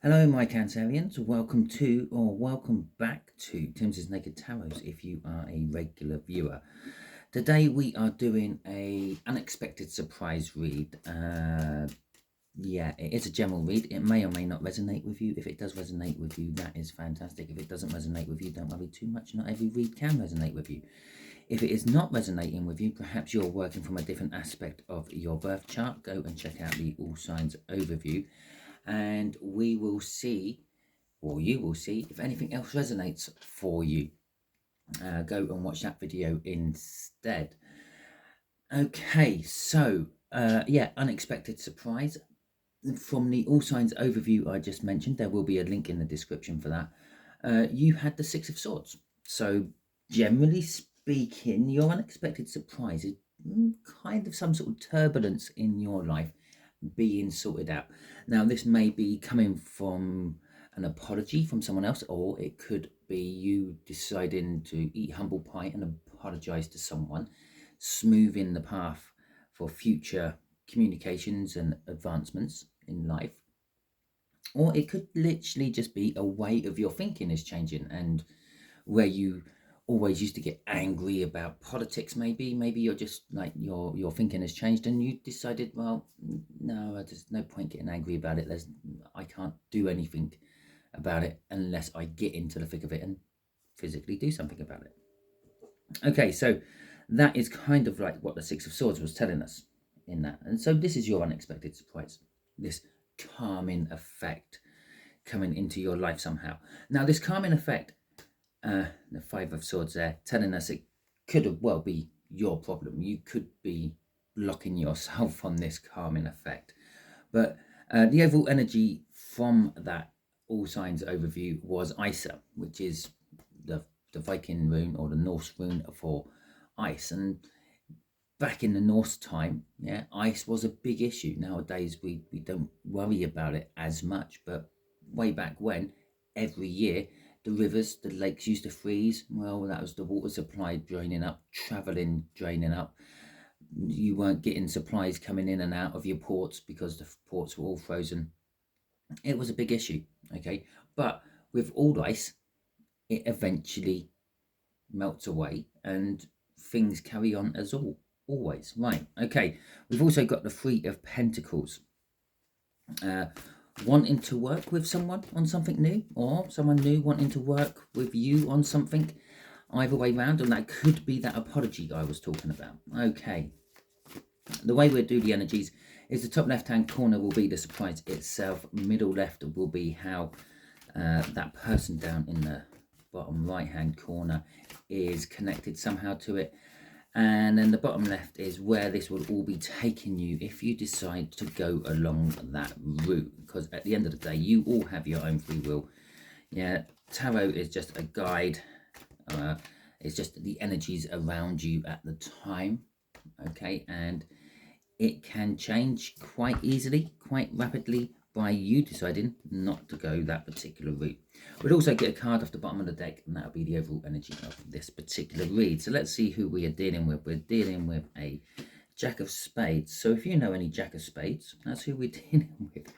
Hello, my Cancerians. Welcome to, or welcome back to Timsy Naked Tarot if you are a regular viewer. Today we are doing a unexpected surprise read. Yeah, it is a general read. It may or may not resonate with you. If it does resonate with you, that is fantastic. If it doesn't resonate with you, don't worry too much. Not every read can resonate with you. If it is not resonating with you, perhaps you're working from a different aspect of your birth chart. Go and check out the All Signs overview, and we will see, or you will see, if anything else resonates for you. Go and watch that video instead. Okay, so yeah, unexpected surprise. From the All Signs overview I just mentioned, there will be a link in the description for that. You had the Six of Swords. So generally speaking, your unexpected surprise is kind of some sort of turbulence in your life being sorted out. Now, this may be coming from an apology from someone else, or it could be you deciding to eat humble pie and apologize to someone, smoothing the path for future communications and advancements in life. Or it could literally just be a way of your thinking is changing, and where you always used to get angry about politics, maybe you're just like your thinking has changed and you decided, well, no, there's no point getting angry about it. I can't do anything about it unless I get into the thick of it and physically do something about it. Okay, so that is kind of like what the Six of Swords was telling us in that. And so this is your unexpected surprise, this calming effect coming into your life somehow. Now, this calming effect, the Five of Swords there, telling us it could well be your problem. You could be blocking yourself on this calming effect. But the overall energy from that All Signs overview was Isa, which is the Viking rune or the Norse rune for ice. And back in the Norse time, yeah, ice was a big issue. Nowadays, we don't worry about it as much. But way back when, every year, the rivers, the lakes used to freeze. Well, that was the water supply draining up, travelling draining up. You weren't getting supplies coming in and out of your ports because the ports were all frozen. It was a big issue, okay? But with all ice, it eventually melts away and things carry on as always. Right, okay. We've also got the Three of Pentacles. Wanting to work with someone on something new, or someone new wanting to work with you on something, either way round, and that could be that apology I was talking about. Okay, the way we'll do the energies is the top left hand corner will be the surprise itself, middle left will be how that person down in the bottom right hand corner is connected somehow to it, and then the bottom left is where this will all be taking you if you decide to go along that route, because at the end of the day you all have your own free will. Yeah, tarot is just a guide. It's just the energies around you at the time, okay, and it can change quite easily, quite rapidly, by you deciding not to go that particular route. We'll also get a card off the bottom of the deck, and that'll be the overall energy of this particular read. So let's see who we are dealing with. We're dealing with a Jack of Spades. So if you know any Jack of Spades, that's who we're dealing with.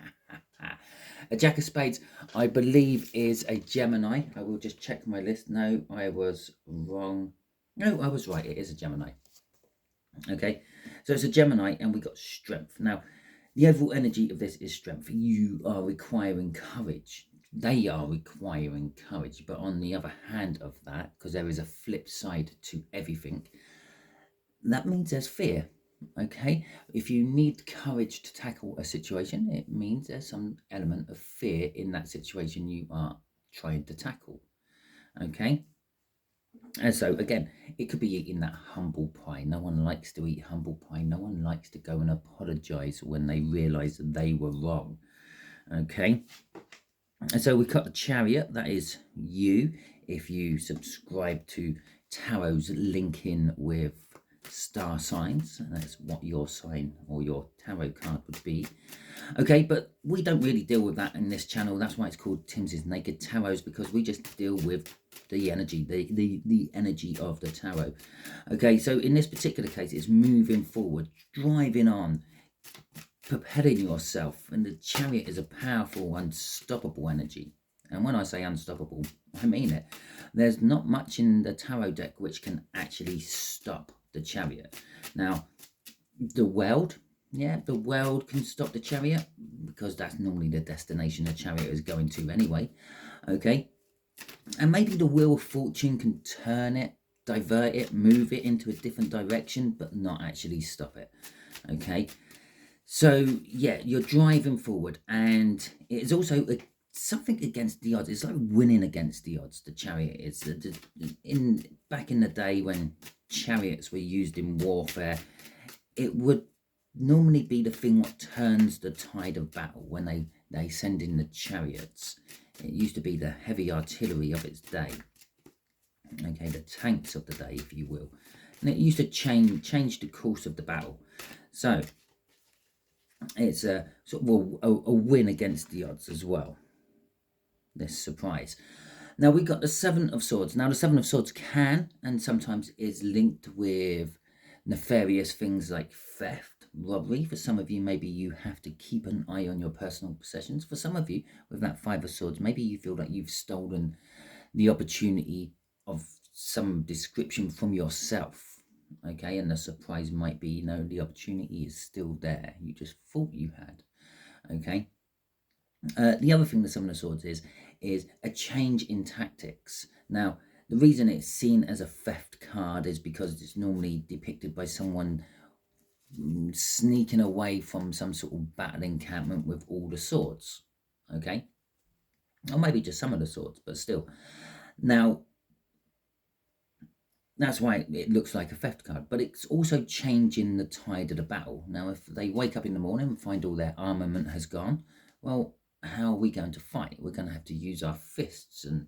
A Jack of Spades, I believe, is a Gemini. I will just check my list. No, I was wrong. No, I was right. It is a Gemini. Okay, so it's a Gemini, and we got strength. Now, the overall energy of this is strength. You are requiring courage. They are requiring courage. But on the other hand of that, because there is a flip side to everything, that means there's fear. Okay, if you need courage to tackle a situation, it means there's some element of fear in that situation you are trying to tackle. Okay, and so again, it could be eating that humble pie. No one likes to eat humble pie. No one likes to go and apologize when they realize that they were wrong. Okay, and so we've got the Chariot. That is you. If you subscribe to Tarot's link in with star signs, that's what your sign or your tarot card would be. Okay, but we don't really deal with that in this channel. That's why it's called Timsy Naked Tarot, because we just deal with the energy, the energy of the tarot. Okay, so in this particular case, it's moving forward, driving on, propelling yourself, and the Chariot is a powerful, unstoppable energy. And when I say unstoppable, I mean it. There's not much in the tarot deck which can actually stop the Chariot. Now, the world, yeah, the world can stop the Chariot, because that's normally the destination the Chariot is going to anyway, okay? And maybe the Wheel of Fortune can turn it, divert it, move it into a different direction, but not actually stop it, okay? So, yeah, you're driving forward, and it is also something against the odds. It's like winning against the odds, the Chariot is. Back in the day when chariots were used in warfare, it would normally be the thing that turns the tide of battle when they send in the chariots. It used to be the heavy artillery of its day, okay, the tanks of the day, if you will, and it used to change the course of the battle. So it's a sort of a win against the odds as well, this surprise. Now we got the Seven of Swords. Now the Seven of Swords can and sometimes is linked with nefarious things like theft, robbery. For some of you, maybe you have to keep an eye on your personal possessions. For some of you, with that Five of Swords, maybe you feel like you've stolen the opportunity of some description from yourself, okay? And the surprise might be, the opportunity is still there. You just thought you had, okay? The other thing the Seven of Swords is a change in tactics. Now, the reason it's seen as a theft card is because it's normally depicted by someone sneaking away from some sort of battle encampment with all the swords, okay? Or maybe just some of the swords, but still. Now, that's why it looks like a theft card, but it's also changing the tide of the battle. Now, if they wake up in the morning and find all their armament has gone, well, how are we going to fight? We're going to have to use our fists and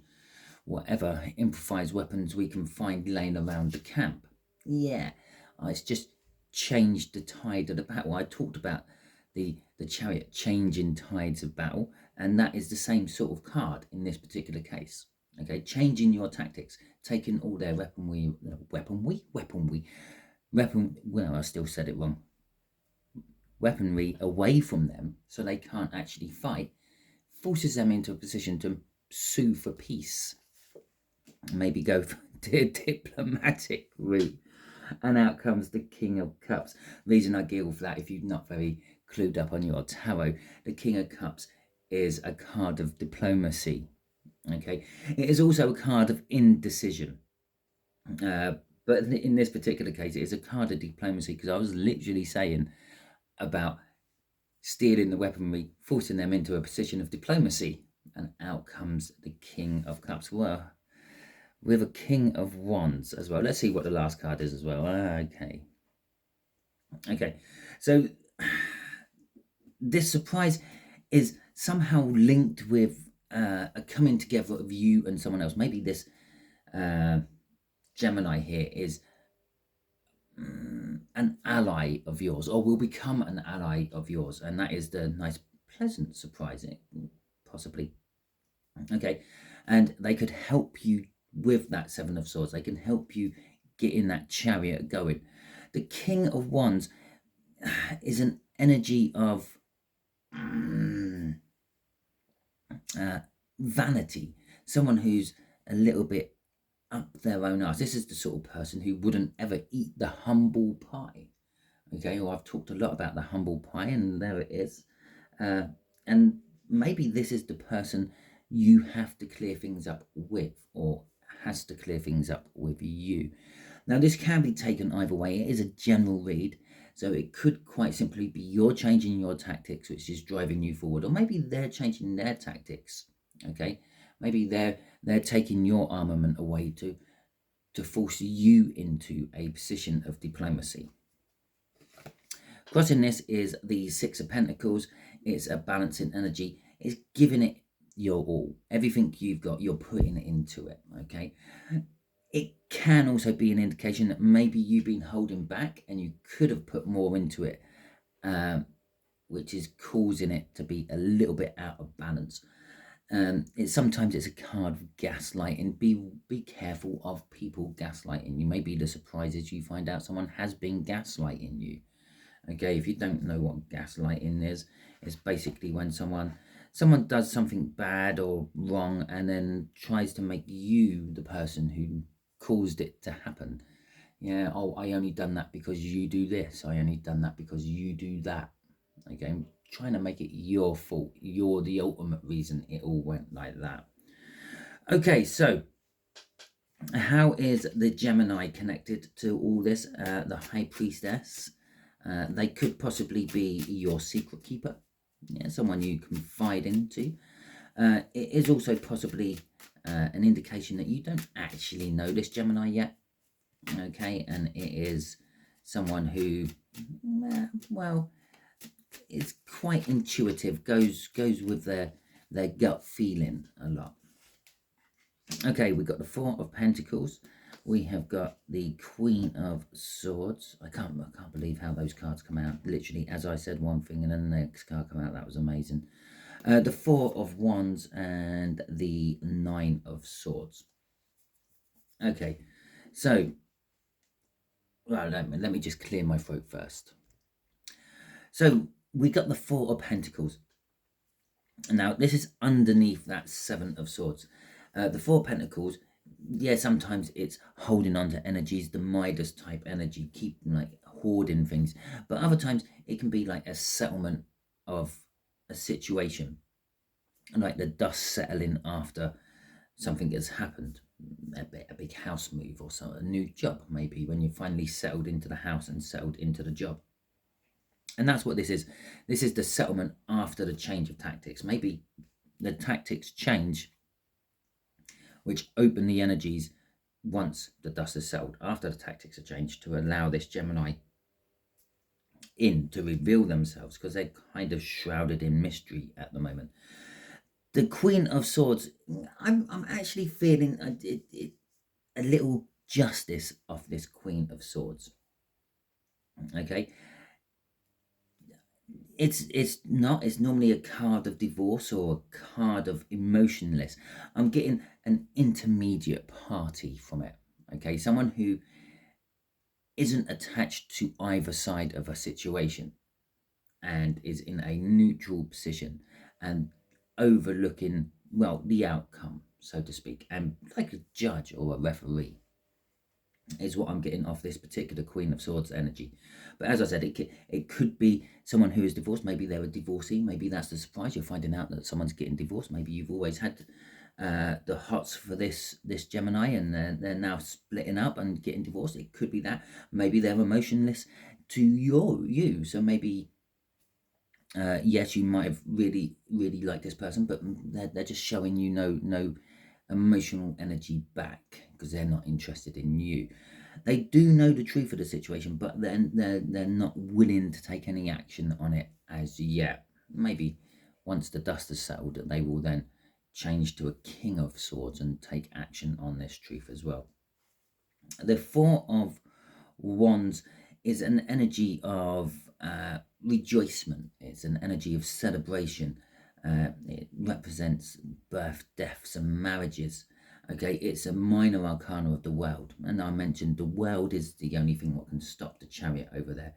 whatever improvised weapons we can find laying around the camp. Yeah, it's just changed the tide of the battle. I talked about the Chariot changing tides of battle, and that is the same sort of card in this particular case. Okay, changing your tactics, taking all their weaponry, well, I still said it wrong. Weaponry away from them so they can't actually fight, forces them into a position to sue for peace. Maybe go for the diplomatic route. And out comes the King of Cups. Reason I giggle for that, if you're not very clued up on your tarot, the King of Cups is a card of diplomacy. Okay, it is also a card of indecision. But in this particular case, it is a card of diplomacy, because I was literally saying about stealing the weaponry, forcing them into a position of diplomacy, and out comes the King of Cups. Well, with a King of Wands as well. Let's see what the last card is as well. Okay, so this surprise is somehow linked with a coming together of you and someone else. Maybe this Gemini here is an ally of yours, or will become an ally of yours, and that is the nice pleasant surprise, possibly. Okay, and they could help you with that Seven of Swords. They can help you get in that Chariot going. The King of Wands is an energy of vanity, someone who's a little bit up their own arse. This is the sort of person who wouldn't ever eat the humble pie. Okay, well, I've talked a lot about the humble pie, and there it is. And maybe this is the person you have to clear things up with, or has to clear things up with you. Now, this can be taken either way. It is a general read, so it could quite simply be you're changing your tactics, which is driving you forward, or maybe they're changing their tactics. Okay, maybe they're taking your armament away to force you into a position of diplomacy. Crossing this is the Six of Pentacles. It's a balancing energy. It's giving it your all. Everything you've got, you're putting it into it, okay? It can also be an indication that maybe you've been holding back and you could have put more into it, which is causing it to be a little bit out of balance. Sometimes it's a card of gaslighting. Be careful of people gaslighting you. Maybe the surprise is you find out someone has been gaslighting you. Okay, if you don't know what gaslighting is, it's basically when someone does something bad or wrong and then tries to make you the person who caused it to happen. Yeah, oh, I only done that because you do this. I only done that because you do that. Okay, trying to make it your fault. You're the ultimate reason it all went like that. Okay, so how is the Gemini connected to all this? The High Priestess. They could possibly be your secret keeper. Yeah, someone you confide into. It is also possibly an indication that you don't actually know this Gemini yet. Okay, and it is someone who, well, is quite intuitive, goes with their gut feeling a lot. Okay, we've got the Four of Pentacles. We have got the Queen of Swords. I can't believe how those cards come out. Literally, as I said one thing and then the next card come out. That was amazing. The Four of Wands and the Nine of Swords. Okay, so, well, let me just clear my throat first. So we got the Four of Pentacles. Now, this is underneath that Seven of Swords. The Four of Pentacles, yeah, sometimes it's holding on to energies, the Midas type energy, keeping like hoarding things. But other times it can be like a settlement of a situation, like the dust settling after something has happened, a big house move or so, a new job maybe, when you finally settled into the house and settled into the job. And that's what this is. This is the settlement after the change of tactics. Maybe the tactics change, which open the energies once the dust has settled, after the tactics are changed, to allow this Gemini in to reveal themselves, because they're kind of shrouded in mystery at the moment. The Queen of Swords, I'm actually feeling a little justice of this Queen of Swords. Okay, it's normally a card of divorce or a card of emotionless. I'm getting an intermediate party from it. Okay, someone who isn't attached to either side of a situation and is in a neutral position and overlooking, well, the outcome, so to speak, and like a judge or a referee is what I'm getting off this particular Queen of Swords energy. But as I said, it could be someone who is divorced. Maybe they're a divorcee. Maybe that's the surprise. You're finding out that someone's getting divorced. Maybe you've always had the hots for this Gemini, and they're now splitting up and getting divorced. It could be that. Maybe they're emotionless to you. So maybe, yes, you might have really liked this person, but they're just showing you no emotional energy back because they're not interested in you. They do know the truth of the situation, but then they're not willing to take any action on it as yet. Maybe once the dust has settled, they will then change to a King of Swords and take action on this truth as well. The Four of Wands is an energy of rejoicement. It's an energy of celebration. It represents birth, deaths, and marriages. Okay, it's a minor arcana of the world. And I mentioned the world is the only thing what can stop the chariot over there.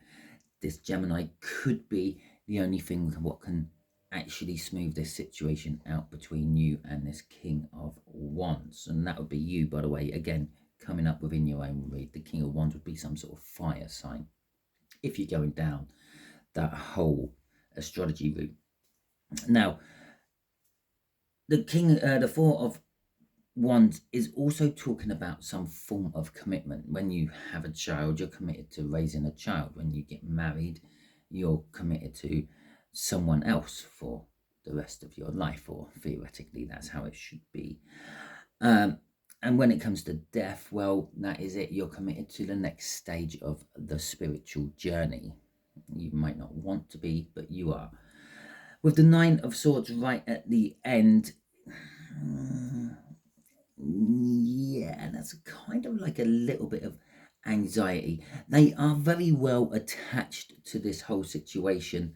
This Gemini could be the only thing what can actually smooth this situation out between you and this King of Wands. And that would be you, by the way, again, coming up within your own read. The King of Wands would be some sort of fire sign if you're going down that whole astrology route. Now, the Four of Wands is also talking about some form of commitment. When you have a child, you're committed to raising a child. When you get married, you're committed to someone else for the rest of your life, or theoretically, that's how it should be. And when it comes to death, well, that is it. You're committed to the next stage of the spiritual journey. You might not want to be, but you are. With the Nine of Swords right at the end, yeah, that's kind of like a little bit of anxiety. They are very well attached to this whole situation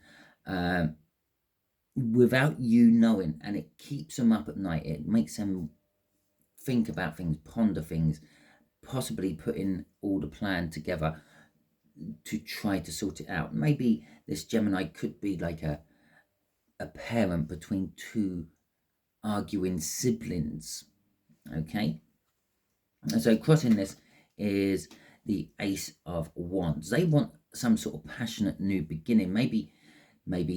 without you knowing, and it keeps them up at night. It makes them think about things, ponder things, possibly putting all the plan together. to try to sort it out. Maybe this Gemini could be like a parent between two arguing siblings. Okay, and so crossing this is the Ace of Wands. They want some sort of passionate new beginning. Maybe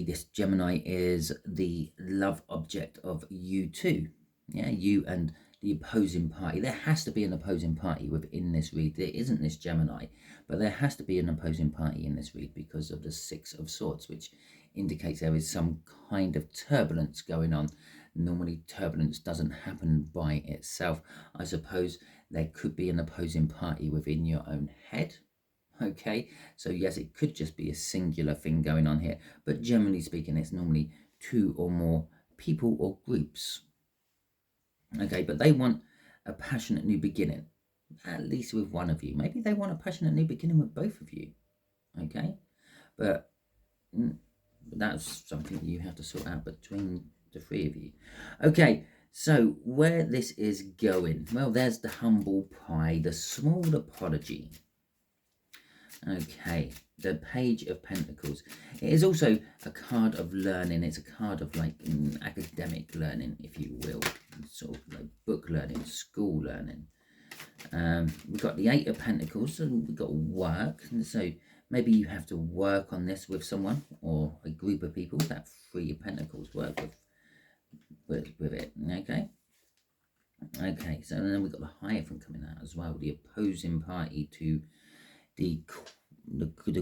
this Gemini is the love object of you too. Yeah, you and the opposing party. There has to be an opposing party within this read. There isn't this Gemini, but there has to be an opposing party in this read because of the Six of Swords, which indicates there is some kind of turbulence going on. Normally turbulence doesn't happen by itself. I suppose there could be an opposing party within your own head. Okay, so yes, it could just be a singular thing going on here, but generally speaking, it's normally two or more people or groups. Okay, but they want a passionate new beginning, at least with one of you. Maybe they want a passionate new beginning with both of you. Okay, but that's something you have to sort out between the three of you. Okay, so where this is going, well, there's the humble pie, the small apology. Okay, the Page of Pentacles. It is also a card of learning. It's a card of like academic learning, if you will, sort of like book learning, school learning. We've got the Eight of Pentacles, and we've got work. And so maybe you have to work on this with someone or a group of people. That Three of Pentacles, work with it. Okay, so then we've got the Hierophant coming out as well, the opposing party to the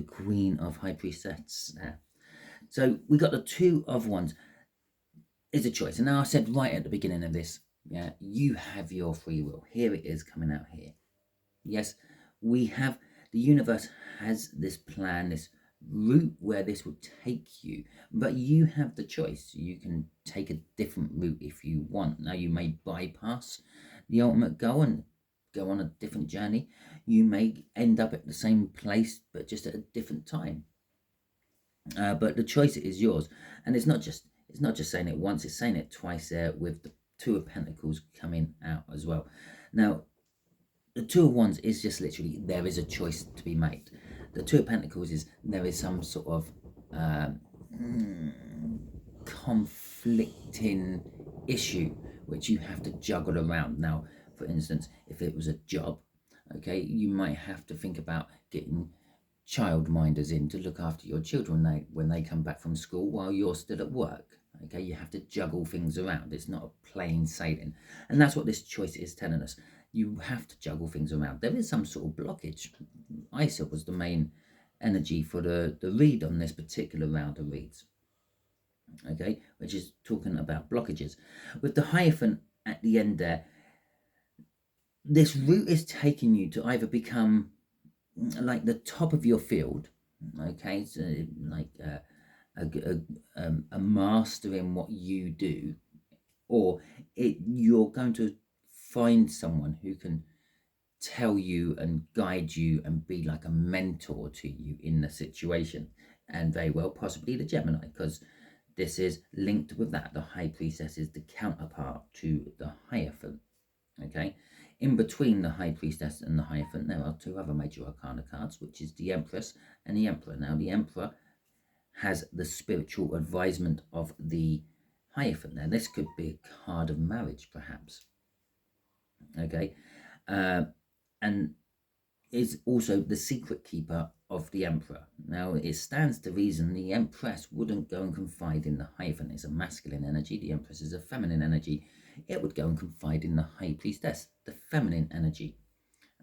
Queen of High Priestess there. So we got the Two of Wands. It's a choice. And now I said right at the beginning of this, yeah, you have your free will. Here it is coming out here. Yes, we have, the universe has this plan, this route where this will take you, but you have the choice. You can take a different route if you want. Now you may bypass the ultimate goal and go on a different journey. You may end up at the same place but just at a different time, but the choice is yours. And it's not just saying it once, it's saying it twice there with the Two of Pentacles coming out as well. Now the Two of Wands is just literally there is a choice to be made. The Two of Pentacles is there is some sort of conflicting issue which you have to juggle around. Now, for instance, if it was a job, okay, you might have to think about getting childminders in to look after your children when they come back from school while you're still at work. Okay, you have to juggle things around. It's not a plain sailing. And that's what this choice is telling us. You have to juggle things around. There is some sort of blockage. Isa was the main energy for the read on this particular round of reads. Okay, which is talking about blockages. With the Hierophant at the end there, this route is taking you to either become like the top of your field, okay, so like a master in what you do, or you're going to find someone who can tell you and guide you and be like a mentor to you in the situation, and very well possibly the Gemini, because this is linked with that. The High Priestess is the counterpart to the Hierophant. Okay, in between the High Priestess and the Hierophant, there are two other major arcana cards, which is the Empress and the Emperor. Now, the Emperor has the spiritual advisement of the Hierophant. Now, this could be a card of marriage, perhaps. Okay, and is also the secret keeper of the Emperor. Now, it stands to reason the Empress wouldn't go and confide in the Hierophant. It's a masculine energy. The Empress is a feminine energy. It would go and confide in the High Priestess, the feminine energy.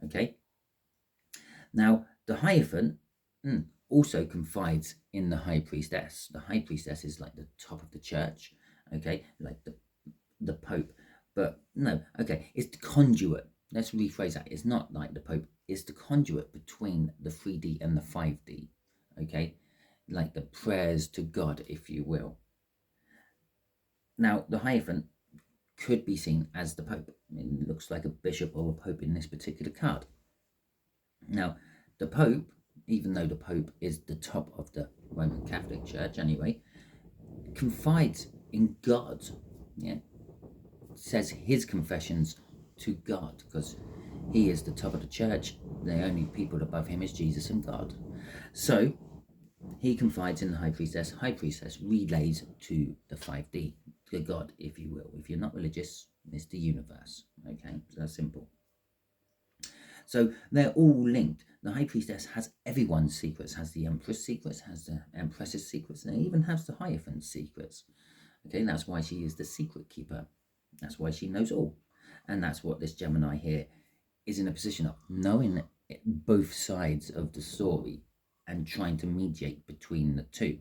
Okay. Now, the Hierophant also confides in the High Priestess. The High Priestess is like the top of the church. Okay, like the Pope. But no, okay, it's the conduit. Let's rephrase that. It's not like the Pope. It's the conduit between the 3D and the 5D. Okay, like the prayers to God, if you will. Now, the Hierophant could be seen as the Pope. It looks like a bishop or a Pope in this particular card. Now, the Pope, even though the Pope is the top of the Roman Catholic Church anyway, confides in God. Yeah, says his confessions to God, because he is the top of the church. The only people above him is Jesus and God. So he confides in the High Priestess. High Priestess relays to the 5D, to God, if you will. If you're not religious, it's the universe. Okay, so that's simple. So they're all linked. The High Priestess has everyone's secrets, has the Empress secrets, has the Empress's secrets, and it even has the Hierophant's secrets. Okay, and that's why she is the secret keeper. That's why she knows all. And that's what this Gemini here is in a position of, knowing both sides of the story and trying to mediate between the two.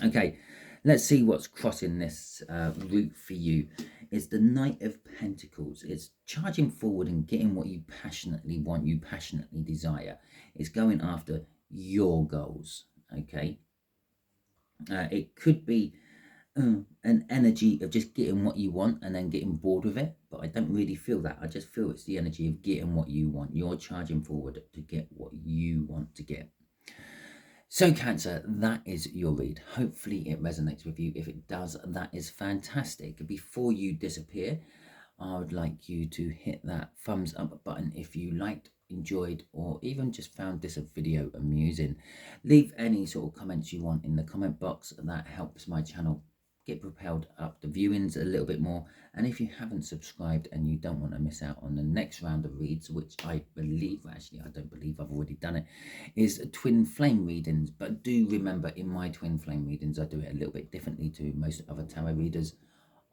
Okay, let's see what's crossing this route for you. Is the Knight of Pentacles. It's charging forward and getting what you passionately want, you passionately desire. It's going after your goals. Okay, it could be an energy of just getting what you want and then getting bored with it, but I don't really feel that. I just feel it's the energy of getting what you want. You're charging forward to get what you want to get. So Cancer, that is your read. Hopefully it resonates with you. If it does, that is fantastic. Before you disappear, I would like you to hit that thumbs up button if you liked, enjoyed, or even just found this video amusing. Leave any sort of comments you want in the comment box. That helps my channel get propelled up the viewings a little bit more. And if you haven't subscribed and you don't want to miss out on the next round of reads, which I believe, actually I don't believe, I've already done it, is twin flame readings. But do remember, in my twin flame readings, I do it a little bit differently to most other tarot readers.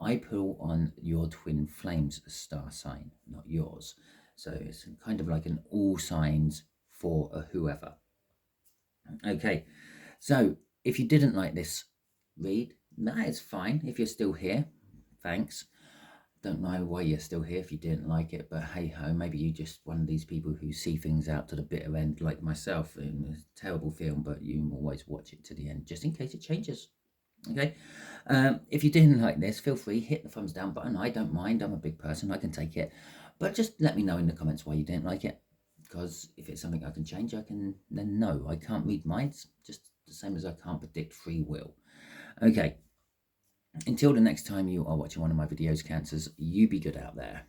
I pull on your twin flames star sign, not yours. So it's kind of like an all signs for a whoever. Okay, so if you didn't like this read, that is fine. If you're still here, thanks. Don't know why you're still here if you didn't like it, but hey ho, maybe you're just one of these people who see things out to the bitter end, like myself. In a terrible film, but you always watch it to the end just in case it changes. Okay, if you didn't like this, feel free, hit the thumbs down button. I don't mind. I'm a big person, I can take it, but just let me know in the comments why you didn't like it, because if it's something I can change, I can then know. I can't read minds, just the same as I can't predict free will. Okay, until the next time you are watching one of my videos, Cancers, you be good out there.